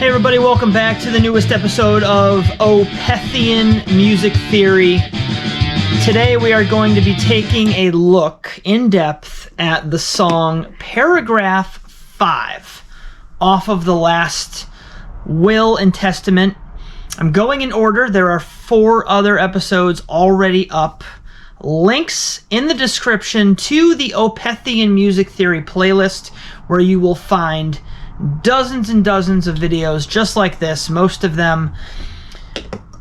Hey everybody, welcome back to the newest episode of Opethian Music Theory. Today we are going to be taking a look in depth at the song Paragraph 5 off of the last Will and Testament. I'm going in order. There are 4 other episodes already up. Links in the description to the Opethian Music Theory playlist, where you will find dozens and dozens of videos just like this, most of them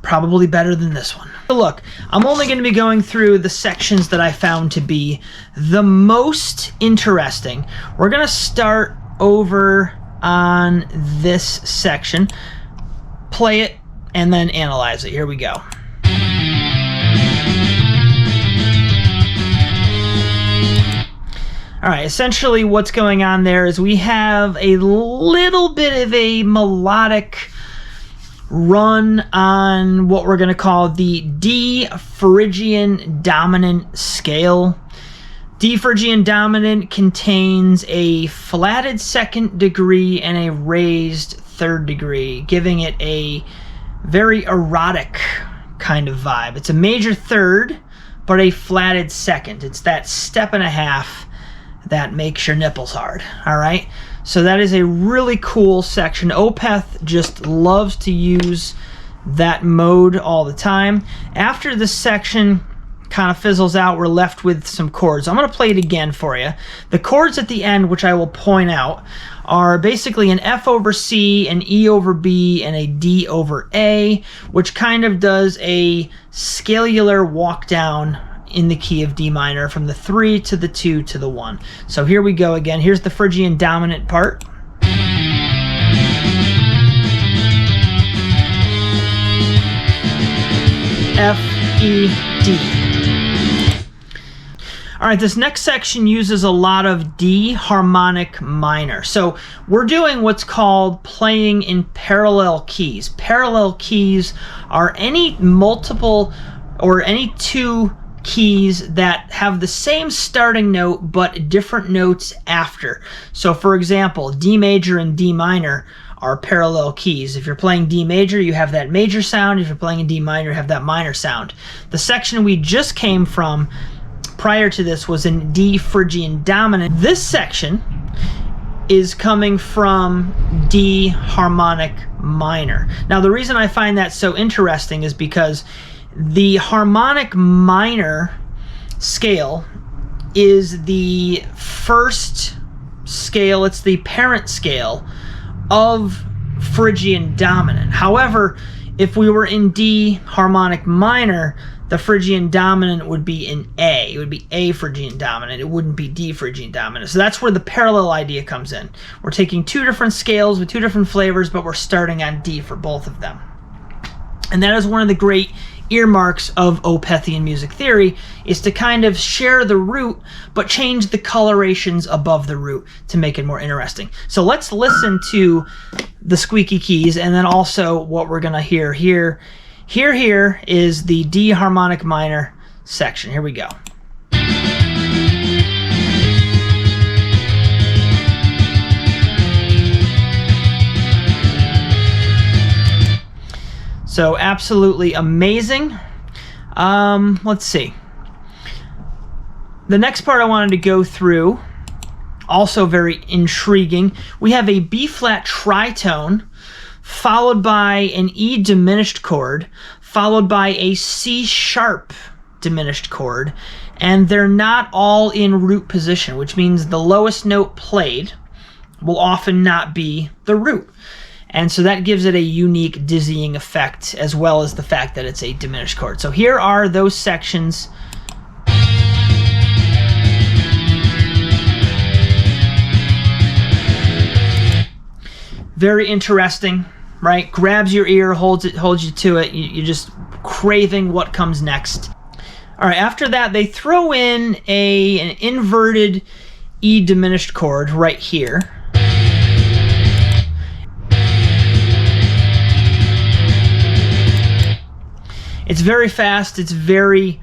probably better than this one. Look, I'm only going to be going through the sections that I found to be the most interesting. We're going to start over on this section, play it, and then analyze it. Here we go. All right, essentially what's going on there is we have a little bit of a melodic run on what we're going to call the D Phrygian dominant scale. D Phrygian dominant contains a flatted second degree and a raised third degree, giving it a very erotic kind of vibe. It's a major third, but a flatted second. It's that step and a half that makes your nipples hard. All right, so that is a really cool section. Opeth just loves to use that mode all the time. After this section kind of fizzles out, we're left with some chords. I'm going to play it again for you. The chords at the end, which I will point out, are basically an F over C, an E over B, and a D over A, which kind of does a scalular walk down in the key of D minor from the 3 to the 2 to the 1. So here we go again. Here's the Phrygian dominant part. F, E, D. All right, this next section uses a lot of D harmonic minor. So we're doing what's called playing in parallel keys. Parallel keys are any multiple or any two keys that have the same starting note but different notes after. So for example, D major and D minor are parallel keys. If you're playing D major, you have that major sound. If you're playing in D minor, you have that minor sound. The section we just came from prior to this was in D Phrygian dominant. This section is coming from D harmonic minor. Now the reason I find that so interesting is because the harmonic minor scale is the first scale, it's the parent scale of Phrygian dominant. However, if we were in D harmonic minor, the Phrygian dominant would be in A. It would be A Phrygian dominant. It wouldn't be D Phrygian dominant. So that's where the parallel idea comes in. We're taking 2 different scales with 2 different flavors, but we're starting on D for both of them. And that is one of the great earmarks of Opethian music theory, is to kind of share the root but change the colorations above the root to make it more interesting. So let's listen to the squeaky keys, and then also what we're gonna hear here. Here is the D harmonic minor section. Here we go. So absolutely amazing. Let's see. The next part I wanted to go through, also very intriguing. We have a B flat tritone followed by an E diminished chord, followed by a C sharp diminished chord, and they're not all in root position, which means the lowest note played will often not be the root. And so that gives it a unique dizzying effect, as well as the fact that it's a diminished chord. So here are those sections. Very interesting, right? Grabs your ear, holds you to it. You're just craving what comes next. All right, after that, they throw in an inverted E diminished chord right here. It's very fast, it's very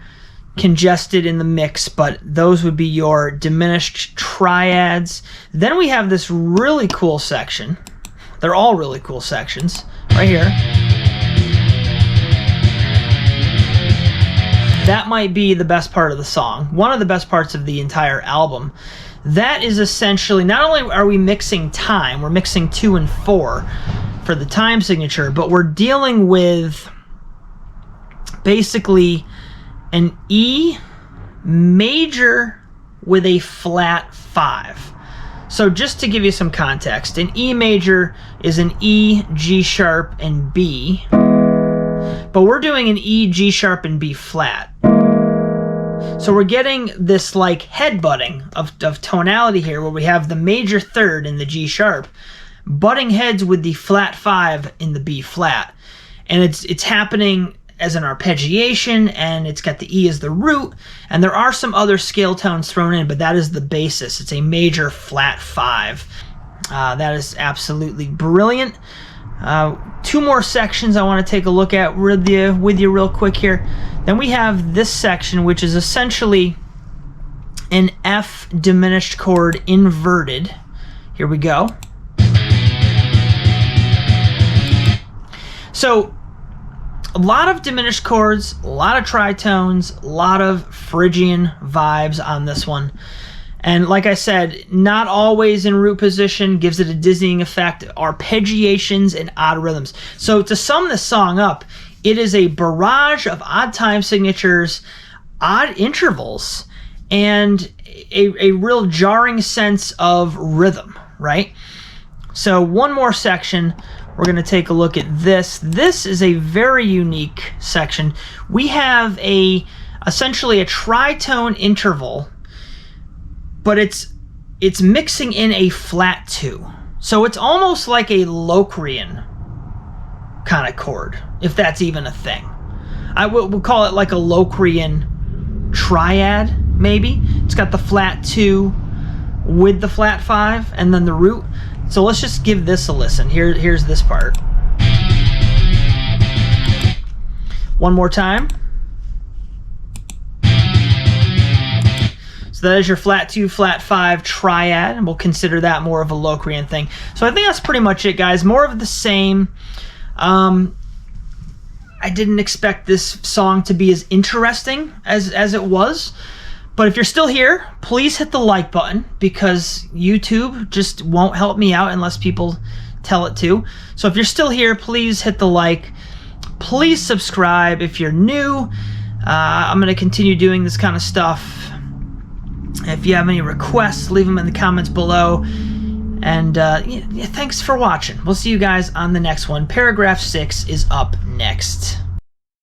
congested in the mix, but those would be your diminished triads. Then we have this really cool section They're all really cool sections. Right here. That might be the best part of the song. One of the best parts of the entire album. That is essentially, not only are we mixing time, we're mixing 2 and 4 for the time signature, but we're dealing with basically an E major with a flat 5. So just to give you some context, an E major is an E, G sharp, and B, but we're doing an E, G sharp, and B flat. So we're getting this like headbutting of tonality here, where we have the major third in the G sharp butting heads with the flat 5 in the B flat, and it's happening as an arpeggiation, and it's got the E as the root, and there are some other scale tones thrown in, but that is the basis. It's a major flat 5. That is absolutely brilliant. 2 more sections I want to take a look at with you real quick here. Then we have this section, which is essentially an F diminished chord inverted. Here we go. So a lot of diminished chords, a lot of tritones, a lot of Phrygian vibes on this one. And like I said, not always in root position, gives it a dizzying effect, arpeggiations, and odd rhythms. So to sum this song up, it is a barrage of odd time signatures, odd intervals, and a real jarring sense of rhythm, right? So one more section, we're going to take a look at this. This is a very unique section. We have essentially a tritone interval, but it's mixing in a flat 2. So it's almost like a Locrian kind of chord, if that's even a thing. We'll call it like a Locrian triad, maybe. It's got the flat 2 with the flat 5 and then the root. So let's just give this a listen. Here's this part. One more time. So that is your flat 2, flat 5 triad, and we'll consider that more of a Locrian thing. So I think that's pretty much it, guys. More of the same. I didn't expect this song to be as interesting as it was. But if you're still here, please hit the like button, because YouTube just won't help me out unless people tell it to. So if you're still here, please hit the like. Please subscribe if you're new. I'm going to continue doing this kind of stuff. If you have any requests, leave them in the comments below. And yeah, thanks for watching. We'll see you guys on the next one. Paragraph 6 is up next.